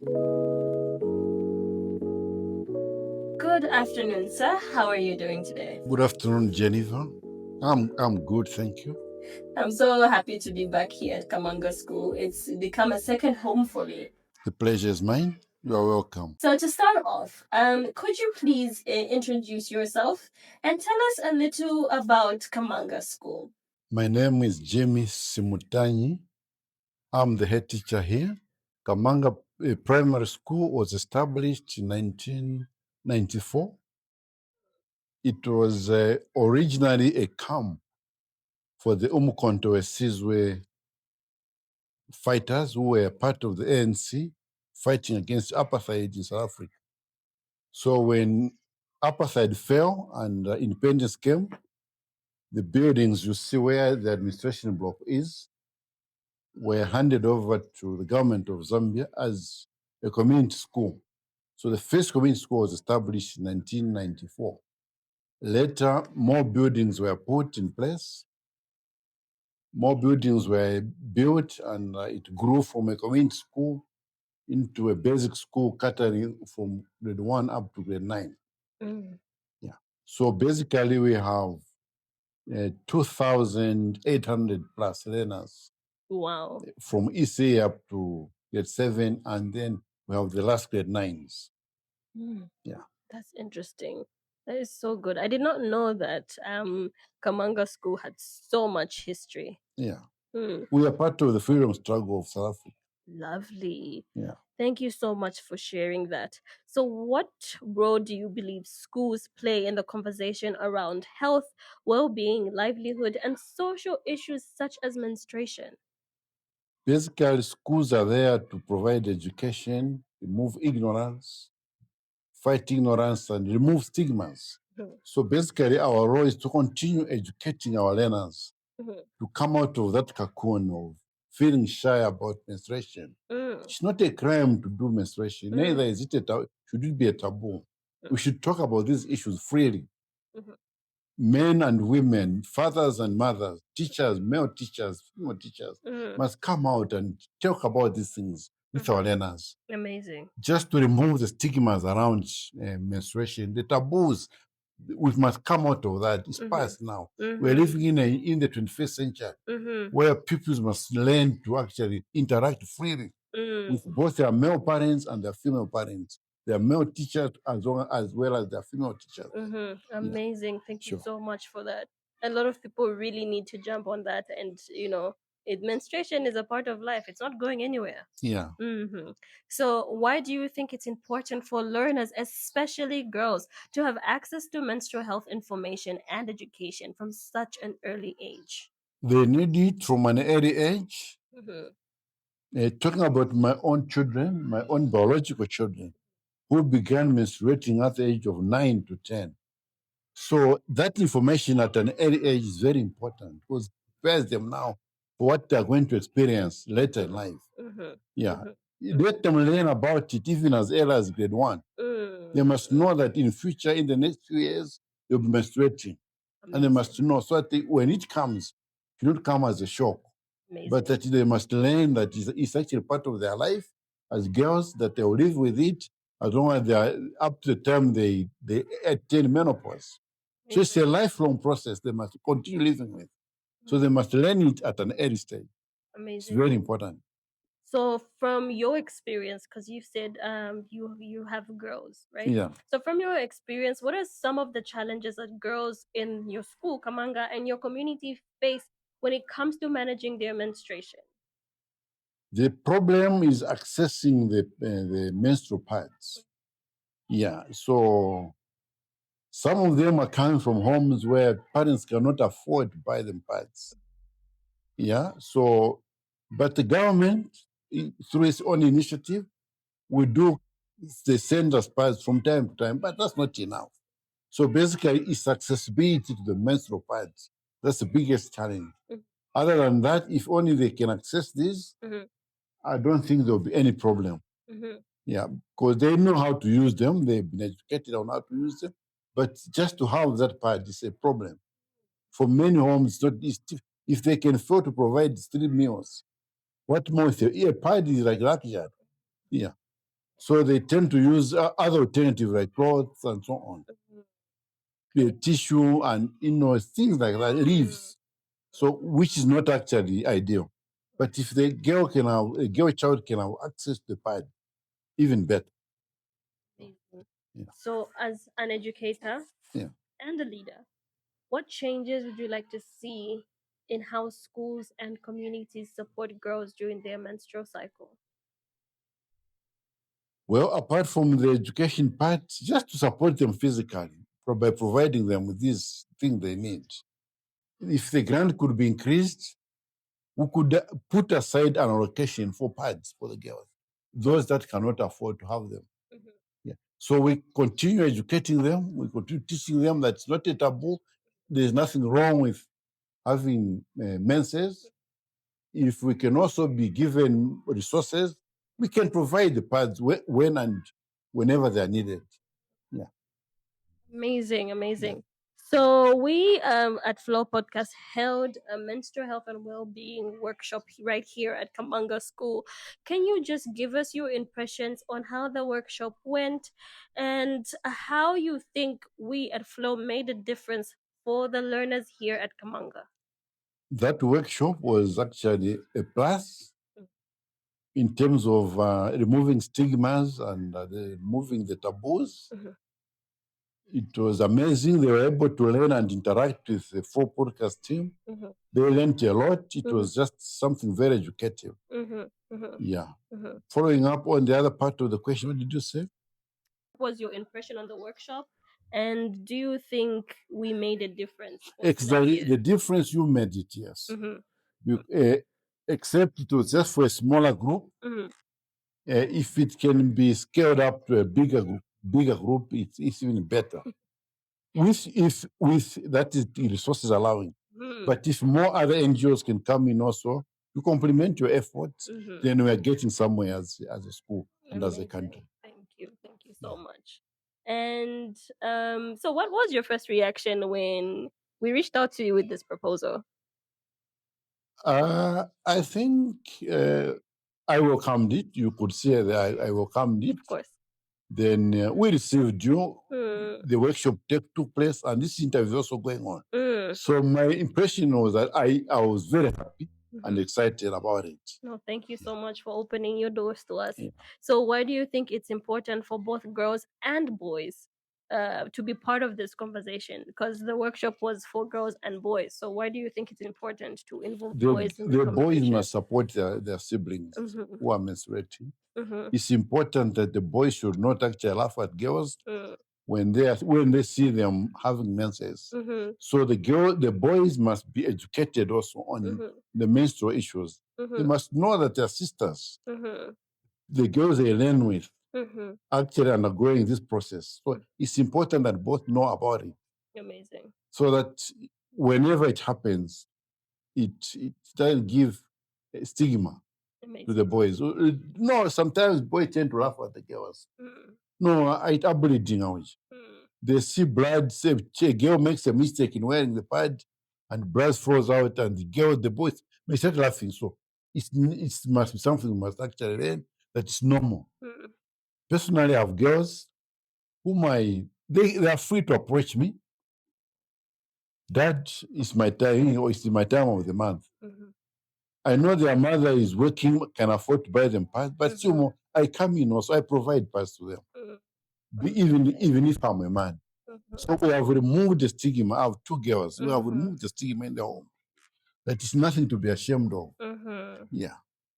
Good afternoon, sir. How are you doing today? Good afternoon, Jennifer. I'm good, thank you. I'm so happy to be back here at Kamanga School. It's become a second home for me. The pleasure is mine. You are welcome. So to start off, could you please introduce yourself and tell us a little about Kamanga School? My name is Jamie Simutanyi. I'm the head teacher here. Kamanga Primary School was established in 1994. It was originally a camp for the Umukonto Sizwe fighters who were part of the ANC fighting against apartheid in South Africa. So when apartheid fell and independence came, the buildings you see where the administration block is were handed over to the government of Zambia as a community school. So the first community school was established in 1994. Later, more buildings were put in place. More buildings were built, and it grew from a community school into a basic school catering from grade 1 up to grade 9. Yeah. So basically, we have 2,800 plus learners. Wow. From ECA up to grade 7, and then we have the last grade 9s. Yeah. That's interesting. That is so good. I did not know that Kamanga School had so much history. Yeah. We are part of the freedom struggle of South Africa. Lovely. Yeah. Thank you so much for sharing that. So, what role do you believe schools play in the conversation around health, well being, livelihood, and social issues such as menstruation? Basically, schools are there to provide education, remove ignorance, fight ignorance, and remove stigmas. So basically, our role is to continue educating our learners to come out of that cocoon of feeling shy about menstruation. It's not a crime to do menstruation. Neither is it should it be a taboo. We should talk about these issues freely. Men and women, fathers and mothers, teachers, male teachers, female teachers must come out and talk about these things with our learners. Amazing. Just to remove the stigmas around menstruation, the taboos. We must come out of that. It's past now. We're living in the 21st century where people must learn to actually interact freely with both their male parents and their female parents. Their male teachers as well as their female teachers. Amazing. Thank you so much for that. A lot of people really need to jump on that, and menstruation is a part of life. It's not going anywhere. Yeah. So, why do you think it's important for learners, especially girls, to have access to menstrual health information and education from such an early age? They need it from an early age. Talking about my own children, my own biological children, who began menstruating at the age of 9 to 10. So that information at an early age is very important because it prepares them now for what they're going to experience later in life. Yeah. Let them learn about it even as early as grade 1. They must know that in future, in the next few years, they'll be menstruating. And they must know so that when it comes, it will not come as a shock. But that they must learn that it's actually part of their life as girls, that they will live with it as long as they are up to the time they attain menopause. So it's a lifelong process they must continue living with. So they must learn it at an early stage. Amazing. It's very important. So, from your experience, because you said you have girls, right? Yeah. So, from your experience, what are some of the challenges that girls in your school, Kamanga, and your community face when it comes to managing their menstruation? The problem is accessing the menstrual pads. Yeah. So some of them are coming from homes where parents cannot afford to buy them pads. Yeah. So, but the government, through its own initiative, we do they send us pads from time to time, but that's not enough. So basically, it's accessibility to the menstrual pads. That's the biggest challenge. Other than that, if only they can access these, I don't think there'll be any problem. Yeah, because they know how to use them. They've been educated on how to use them. But just to have that pad is a problem. For many homes, if they can afford to provide 3 meals, what more? A pad is like luxury. Yeah. So they tend to use other alternatives like clothes and so on, tissue and things like that, leaves. So which is not actually ideal. But if the a girl child can have access to the pad, even better. Amazing. Yeah. So, as an educator Yeah. and a leader, what changes would you like to see in how schools and communities support girls during their menstrual cycle? Well, apart from the education part, just to support them physically by providing them with these things they need. If the grant could be increased, we could put aside an allocation for pads for the girls, those that cannot afford to have them. Mhm. Yeah. So we continue educating them, we continue teaching them that it's not a taboo. There's nothing wrong with having menses. If we can also be given resources, we can provide the pads when and whenever they are needed. Yeah. Amazing, Yeah. amazing. So we at Flow Podcast held a menstrual health and well-being workshop right here at Kamanga School. Can you just give us your impressions on how the workshop went and how you think we at Flow made a difference for the learners here at Kamanga? That workshop was actually a plus in terms of removing stigmas and removing the taboos. Mhm, It was amazing. They were able to learn and interact with the full podcast team. mhm, They learned a lot. It mhm, was just something very educative. mhm, mhm, Yeah. mhm. Following up on the other part of the question, what did you say? What was your impression on the workshop? And do you think we made a difference for Exactly. Selected? The difference you made it, yes. Mm-hmm. Except it was just for a smaller group. Mm-hmm. If it can be scaled up to a bigger group, it's even better. With that is the resources allowing. Mm-hmm. But if more other NGOs can come in also to complement your efforts, Mm-hmm. then we are getting somewhere as a school and as a Amazing. country. Thank you so Yeah. much. And so what was your first reaction when we reached out to you with this proposal? I think I welcomed it. You could say that I welcomed it. Of course. Then we received you. Mm, The workshop took place, and this interview is also going on. mm, So my impression was that I was very happy and mhm. excited about it. No, thank you so much for opening your doors to us. Yeah. So, why do you think it's important for both girls and boys to be part of this conversation? Because the workshop was for girls and boys. So, why do you think it's important to involve boys in this The boys conversation? must support their siblings Mm-hmm, who are menstruating. mm-hmm, It's important that the boys should not actually laugh at girls mm, when they see them having menses. mm-hmm, So the boys must be educated also on mm-hmm, the menstrual issues. They mm-hmm, must know that their sisters, mm-hmm, the girls they learn with, mm-hmm. actually undergoing this process. So it's important that both know about it Amazing. so that whenever it happens, it doesn't give a stigma to the Amazing. boys. No, sometimes boys tend to laugh at the girls. Mm, No, I bleeding out. mm, They see blood, say a girl makes a mistake in wearing the pad and blood falls out, and the boys may start laughing. So it must be something we must actually learn that is normal. mm, Personally, I have girls whom they are free to approach me. That is my time, or it's my time of the month. mm-hmm, I know their mother is working, can afford to buy them pads, but still mm-hmm, more, I come in also, I provide pads to them, mm, even if I'm a man. mm-hmm, So we have removed the stigma. I have two girls. We have mm-hmm, removed the stigma in the home. That is nothing to be ashamed of. mm-hmm. Yeah,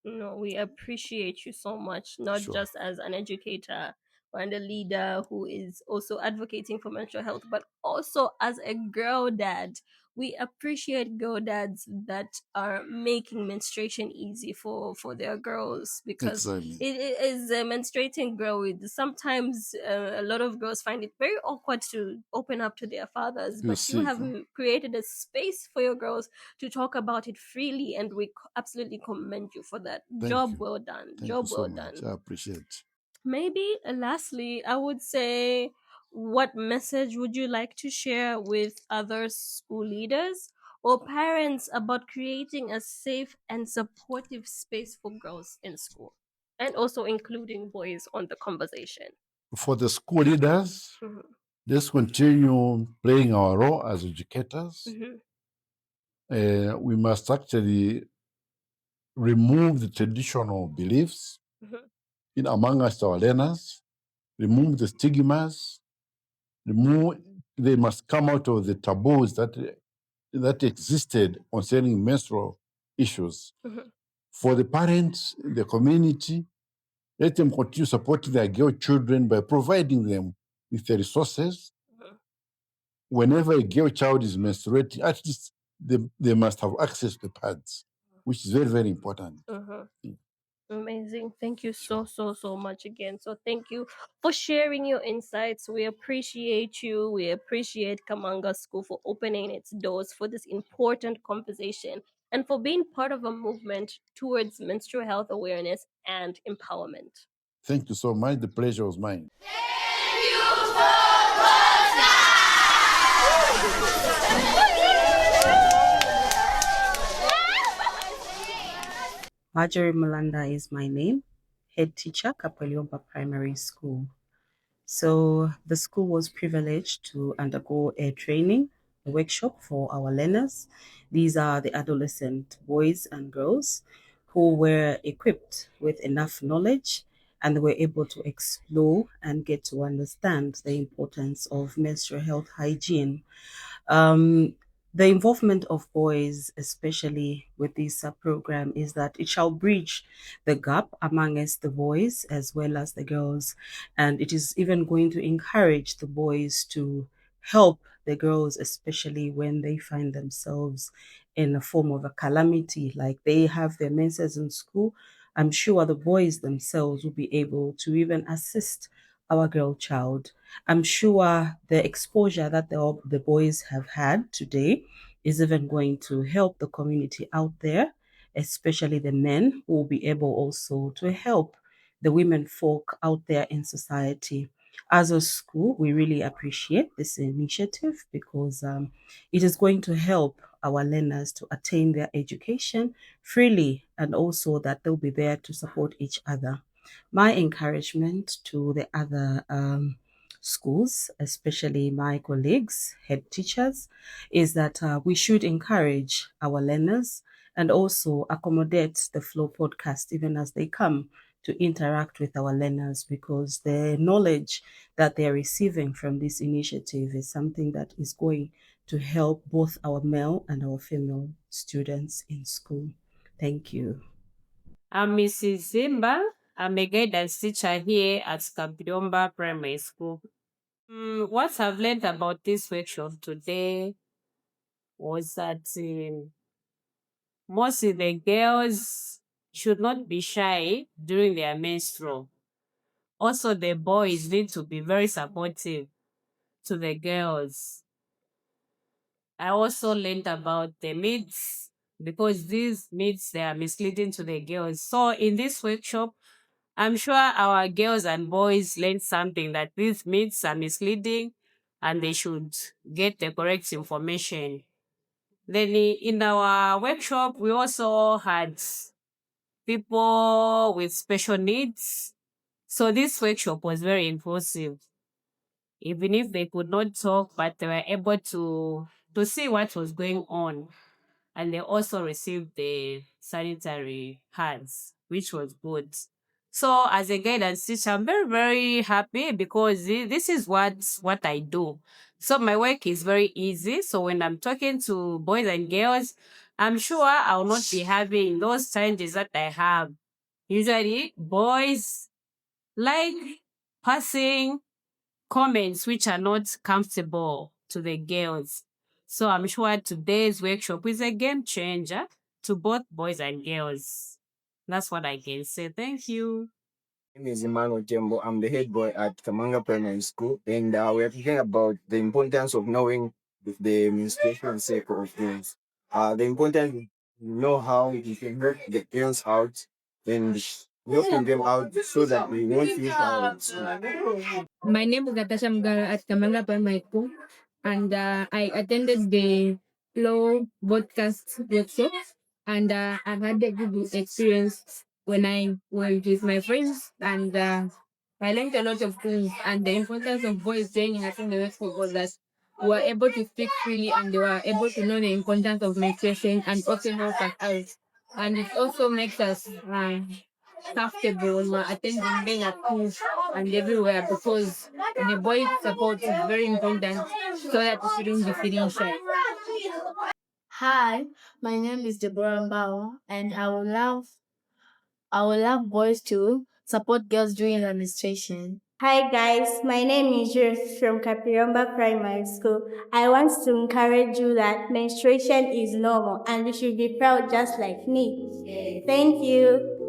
No, we appreciate you so much, not sure. just as an educator and a leader who is also advocating for mental health, but also as a girl dad. We appreciate girl dads that are making menstruation easy for their girls because Exactly. it is a menstruating girl. Sometimes a lot of girls find it very awkward to open up to their fathers, You but you see, have created a space for your girls to talk about it freely, and we absolutely commend you for that. thank Job you. well done. Thank you Job so well much. done. I appreciate. Maybe lastly, I would say, what message would you like to share with other school leaders or parents about creating a safe and supportive space for girls in school? And also including boys on the conversation. For the school leaders, Mhm, let's continue playing our role as educators. mhm, We must actually remove the traditional beliefs mhm, in among us, our learners, remove the stigmas, remove, they must come out of the taboos that existed concerning menstrual issues. mhm, For the parents, the community, let them continue supporting their girl children by providing them with the resources. mhm, Whenever a girl child is menstruating, at least they must have access to pads, which is very, very important. mhm. Amazing. Thank you so, Sure. so, so much again. So, thank you for sharing your insights. We appreciate you. We appreciate Kamanga School for opening its doors for this important conversation and for being part of a movement towards menstrual health awareness and empowerment. Thank you so much. The pleasure was mine. Majory Mulanda is my name, head teacher, Kapwelyomba Primary School. So the school was privileged to undergo a training, a workshop for our learners. These are the adolescent boys and girls who were equipped with enough knowledge and were able to explore and get to understand the importance of menstrual health hygiene. um, the involvement of boys, especially with this program, is that it shall bridge the gap amongst the boys as well as the girls. And it is even going to encourage the boys to help the girls, especially when they find themselves in a form of a calamity, like they have their menses in school. I'm sure the boys themselves will be able to even assist our girl child. I'm sure the exposure that the boys have had today is even going to help the community out there, especially the men who will be able also to help the women folk out there in society. As a school, we really appreciate this initiative because it is going to help our learners to attain their education freely and also that they'll be there to support each other. My encouragement to the other schools, especially my colleagues, head teachers, is that we should encourage our learners and also accommodate the Flow podcast even as they come to interact with our learners because the knowledge that they're receiving from this initiative is something that is going to help both our male and our female students in school. Thank you. I'm Mrs. Zimba. I'm a guidance teacher here at Kapwelyomba Primary School. What I've learned about this workshop today was that mostly the girls should not be shy during their menstrual. Also, the boys need to be very supportive to the girls. I also learned about the myths because these myths they are misleading to the girls. So in this workshop, I'm sure our girls and boys learned something that these myths are misleading and they should get the correct information. Then in our workshop, we also had people with special needs. So this workshop was very inclusive. Even if they could not talk, but they were able to see what was going on. And they also received the sanitary pads, which was good. So as a guidance teacher, I'm very, very happy because this is what I do. So my work is very easy. So when I'm talking to boys and girls, I'm sure I'll not be having those challenges that I have. Usually, boys like passing comments which are not comfortable to the girls. So I'm sure today's workshop is a game changer to both boys and girls. That's what I can say. Thank you. Name is Emmanuel Tembo. I'm the head boy at Kamanga Primary School, and we're talking about the importance of knowing the menstruation cycle of girls. The importance to know how you can help the girls out and helping them out so that they won't feel out. My name is Natasha Mgara at Kamanga Primary School, and I attended the Flow broadcast workshop, and I've had a good experience when I was with my friends, and I learned a lot of things. And the importance of boys joining us in the workforce was that we were able to speak freely, and they were able to know the importance of menstruation and also help us out. And it also makes us comfortable when we're attending being at school and everywhere, because the boys' support is very important so that we shouldn't be feeling shy. Hi, my name is Deborah Mbao, and I would love boys to support girls during administration. Hi guys, my name is Ruth from Kapwelyomba Primary School. I want to encourage you that menstruation is normal and you should be proud just like me. Thank you.